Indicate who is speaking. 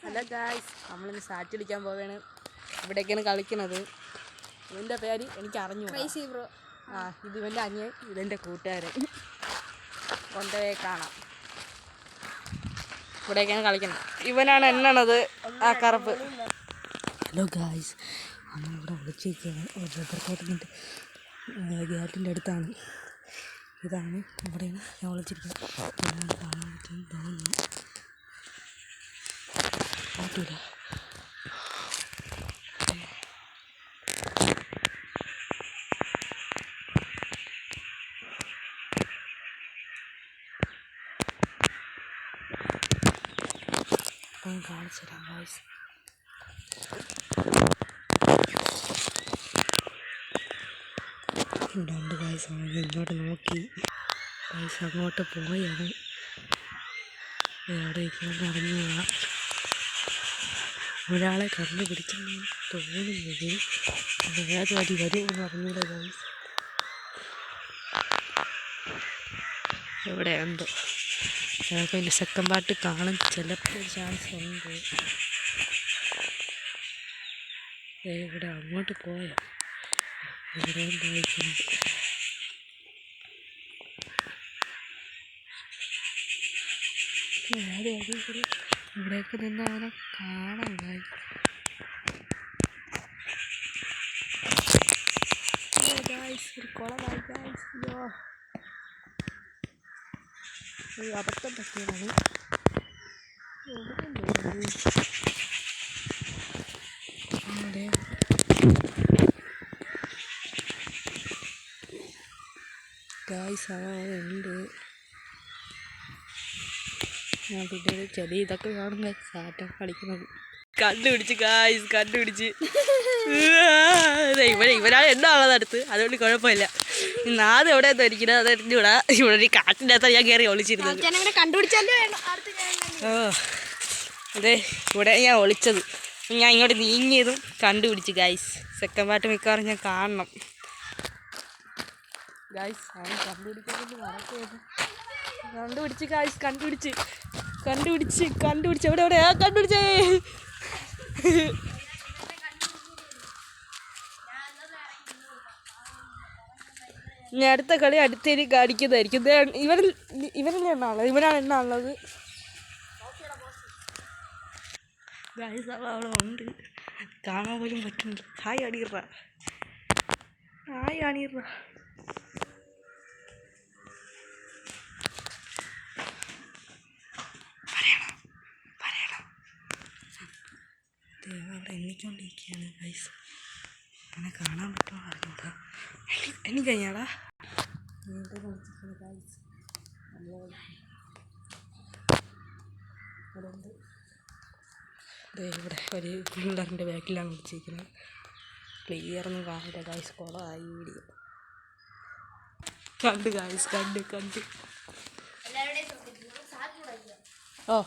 Speaker 1: Hello guys, നമ്മളിന്ന് സാറ്റ് അടിക്കാൻ പോവുകയാണ്. ഇവിടേക്കാണ് കളിക്കുന്നത്. ഇവൻ്റെ പേര് എനിക്ക് അറിഞ്ഞു. ഇത് ഇവൻ്റെ അനിയൻ, ഇതെൻ്റെ കൂട്ടുകാരൻ. കൊണ്ടുപോയി കാണാം. ഇവിടേക്കാണ് കളിക്കുന്നത്. ഇവനാണ് എണ്ണണത്, ആ കറുപ്പ്. ഹലോ ഗായ്സ്, നമ്മളിവിടെ വിളിച്ചിരിക്കുകയാണ്. റബ്ബർ തോട്ടത്തിൻ്റെ ഗേറ്റിൻ്റെ അടുത്താണ്. ഇതാണ് ഇവിടെയാണ് ഞാൻ വിളിച്ചിരിക്കുന്നത്. കാണാൻ പറ്റും തോന്നുന്നു. പറ്റില്ല. ഞാൻ കാണിച്ചു തരാം ഗായ്സ്. രണ്ട് ഗായ്സ് ഇങ്ങോട്ട് നോക്കി. ഗായ്സ് അങ്ങോട്ട് പോയാണ്. എവിടെ ഇരിക്കുമെന്ന് അറിഞ്ഞുകൂടാ. ഒരാളെ കണ്ടുപിടിച്ചെന്ന് തോന്നുന്നത്. ഏത് വഴി വരുമെന്ന് അറിഞ്ഞൂടെ ഗായ്സ്. എവിടെ എന്തോ ചിലപ്പോൾ എൻ്റെ സെക്കൻഡ് പാർട്ട് കാണാൻ ചിലപ്പോൾ ചാൻസ് ഉണ്ട്. ഇവിടെ അങ്ങോട്ട് പോയോ? എവിടെയും പോയിട്ടുണ്ട്. ഇവിടേക്ക് നിന്ന് അവനെ കാണാൻ ഗായ്സ്. ഒരു കുളമായി ഗായ്സ്. ഒരു അബദ്ധം പറ്റിയതാണ്. ഗായ്സ് ഉണ്ട്. ഞാൻ പിന്നെ ചെടി ഇതൊക്കെ കാണുന്ന സാറ്റം കളിക്കുന്നത് കണ്ടുപിടിച്ച് ഗായ്സ്, കണ്ടുപിടിച്ച്. ഇവനാണ് എന്നാണത് അടുത്ത്, അതുകൊണ്ട് കുഴപ്പമില്ല. നാദം എവിടെ ധരിക്കുന്നത് അതറിഞ്ഞൂടാ. ഇവിടെ ഒരു കാട്ടിൻ്റെ അകത്താണ് ഞാൻ കയറി ഒളിച്ചിരുന്നത്. ഓ അതെ, ഇവിടെ ഞാൻ ഒളിച്ചത്. ഞാൻ ഇങ്ങോട്ട് നീങ്ങിയതും കണ്ടുപിടിച്ച് ഗായ്സ്. സെക്കൻഡ് പാർട്ട് മിക്കവാറും ഞാൻ കാണണം ഗായ്സ്. അവൻ കണ്ടുപിടിക്കുന്നത് നടക്കുമായിരുന്നു. കണ്ടുപിടിച്ച് ഗായ്സ്, കണ്ടുപിടിച്ച് എവിടെ കണ്ടുപിടിച്ചേ. ഞാൻ അടുത്ത കളി അടുത്തേക്ക് കാണിക്കുന്നതായിരിക്കും. ഇവനല്ലേ എണ്ണാണുള്ളത്, ഇവനാണ് എണ്ണാണുള്ളത് ഗായ്സ്. അവിടെ ഉണ്ട്, കാണാൻ പോലും പറ്റുന്നുണ്ട്. ഹായ് അണീറ. അവിടെ എണ്ണിക്കൊണ്ടിരിക്കുകയാണ് ഗൈസ്. അങ്ങനെ കാണാൻ പറ്റുമോ അറിഞ്ഞൂടാ. എനിക്ക് കഴിഞ്ഞാടാ ഗൈസ്. ഇവിടെ ഒരു പിള്ളേറിൻ്റെ ബാക്കിലാണ് വിളിച്ചിരിക്കുന്നത്. ക്ലിയറൊന്നും കാണില്ല ഗൈസ്. കുളമായി വീഡിയോ. കണ്ട് ഗൈസ്, കണ്ട്. ഓ